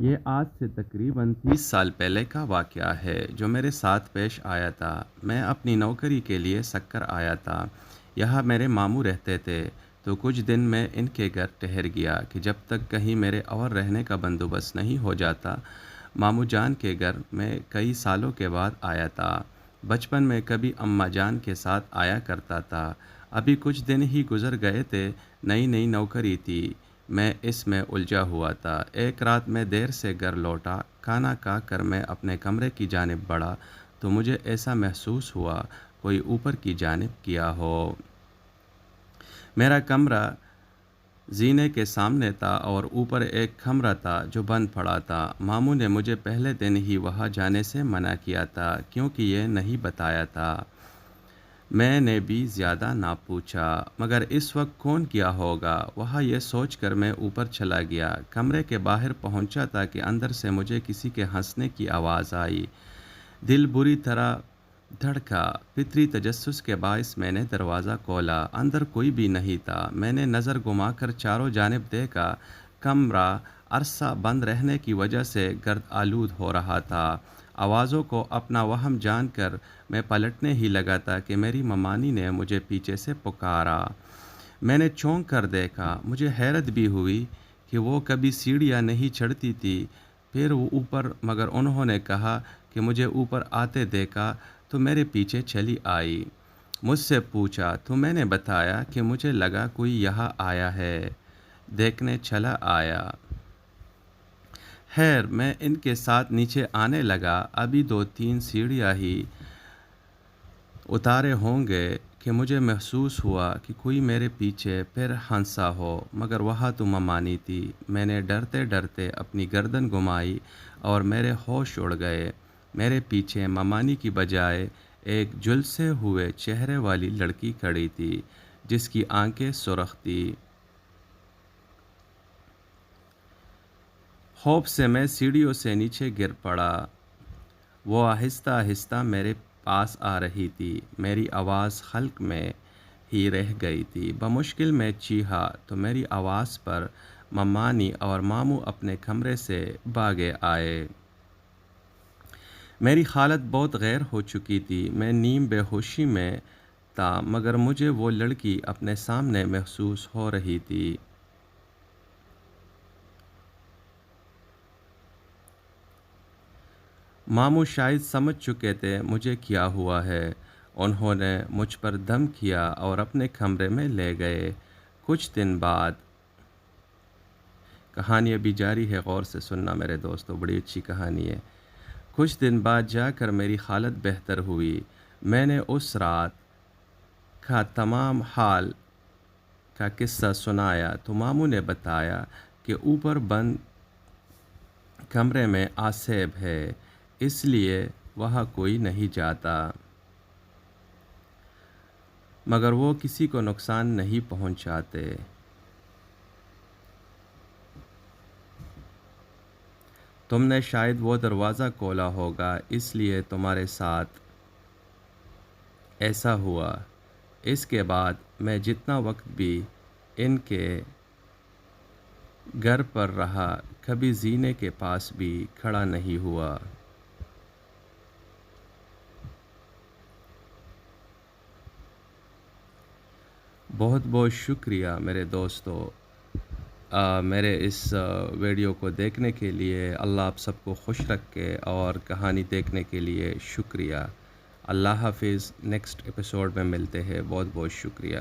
یہ آج سے تقریباً 30 سال پہلے کا واقعہ ہے جو میرے ساتھ پیش آیا تھا۔ میں اپنی نوکری کے لیے سکر آیا تھا۔ یہاں میرے ماموں رہتے تھے تو کچھ دن میں ان کے گھر ٹھہر گیا کہ جب تک کہیں میرے اور رہنے کا بندوبست نہیں ہو جاتا۔ ماموں جان کے گھر میں کئی سالوں کے بعد آیا تھا۔ بچپن میں کبھی اماں جان کے ساتھ آیا کرتا تھا۔ ابھی کچھ دن ہی گزر گئے تھے، نئی نئی نوکری تھی، میں اس میں الجھا ہوا تھا۔ ایک رات میں دیر سے گھر لوٹا، کھانا کھا کر میں اپنے کمرے کی جانب بڑھا تو مجھے ایسا محسوس ہوا کوئی اوپر کی جانب کیا ہو۔ میرا کمرہ زینے کے سامنے تھا اور اوپر ایک کمرہ تھا جو بند پڑا تھا۔ ماموں نے مجھے پہلے دن ہی وہاں جانے سے منع کیا تھا کیونکہ یہ نہیں بتایا تھا۔ میں نے بھی زیادہ نہ پوچھا، مگر اس وقت کون کیا ہوگا وہاں، یہ سوچ کر میں اوپر چلا گیا۔ کمرے کے باہر پہنچا تھا کہ اندر سے مجھے کسی کے ہنسنے کی آواز آئی۔ دل بری طرح دھڑکا۔ فطری تجسس کے باعث میں نے دروازہ کھولا۔ اندر کوئی بھی نہیں تھا۔ میں نے نظر گھما کر چاروں جانب دیکھا۔ کمرہ عرصہ بند رہنے کی وجہ سے گرد آلود ہو رہا تھا۔ آوازوں کو اپنا وہم جان کر میں پلٹنے ہی لگا تھا کہ میری ممانی نے مجھے پیچھے سے پکارا۔ میں نے چونک کر دیکھا۔ مجھے حیرت بھی ہوئی کہ وہ کبھی سیڑھیاں نہیں چڑھتی تھی، پھر وہ اوپر، مگر انہوں نے کہا کہ مجھے اوپر آتے دیکھا تو میرے پیچھے چلی آئی۔ مجھ سے پوچھا تو میں نے بتایا کہ مجھے لگا کوئی یہاں آیا ہے، دیکھنے چلا آیا۔ خیر، میں ان کے ساتھ نیچے آنے لگا۔ ابھی 2-3 سیڑھیاں ہی اتارے ہوں گے کہ مجھے محسوس ہوا کہ کوئی میرے پیچھے پھر ہنسا ہو، مگر وہاں تو ممانی تھی۔ میں نے ڈرتے ڈرتے اپنی گردن گھمائی اور میرے ہوش اڑ گئے۔ میرے پیچھے ممانی کی بجائے ایک جھلسے ہوئے چہرے والی لڑکی کھڑی تھی جس کی آنکھیں سرخ تھیں۔ خوف سے میں سیڑھیوں سے نیچے گر پڑا۔ وہ آہستہ آہستہ میرے پاس آ رہی تھی۔ میری آواز حلق میں ہی رہ گئی تھی۔ بمشکل میں چیخا تو میری آواز پر ممانی اور ماموں اپنے کمرے سے بھاگے آئے۔ میری حالت بہت غیر ہو چکی تھی۔ میں نیم بے ہوشی میں تھا، مگر مجھے وہ لڑکی اپنے سامنے محسوس ہو رہی تھی۔ ماموں شاید سمجھ چکے تھے مجھے کیا ہوا ہے۔ انہوں نے مجھ پر دم کیا اور اپنے کمرے میں لے گئے۔ کچھ دن بعد، کہانی ابھی جاری ہے، غور سے سننا میرے دوستو، بڑی اچھی کہانی ہے۔ کچھ دن بعد جا کر میری حالت بہتر ہوئی۔ میں نے اس رات کا تمام حال کا قصہ سنایا تو ماموں نے بتایا کہ اوپر بند کمرے میں آسیب ہے، اس لیے وہاں کوئی نہیں جاتا، مگر وہ کسی کو نقصان نہیں پہنچاتے۔ تم نے شاید وہ دروازہ کھولا ہوگا، اس لیے تمہارے ساتھ ایسا ہوا۔ اس کے بعد میں جتنا وقت بھی ان کے گھر پر رہا، کبھی زینے کے پاس بھی کھڑا نہیں ہوا۔ بہت بہت شکریہ میرے دوستو، میرے اس ویڈیو کو دیکھنے کے لیے۔ اللہ آپ سب کو خوش رکھے، اور کہانی دیکھنے کے لیے شکریہ۔ اللہ حافظ، نیکسٹ ایپیسوڈ میں ملتے ہیں۔ بہت بہت شکریہ۔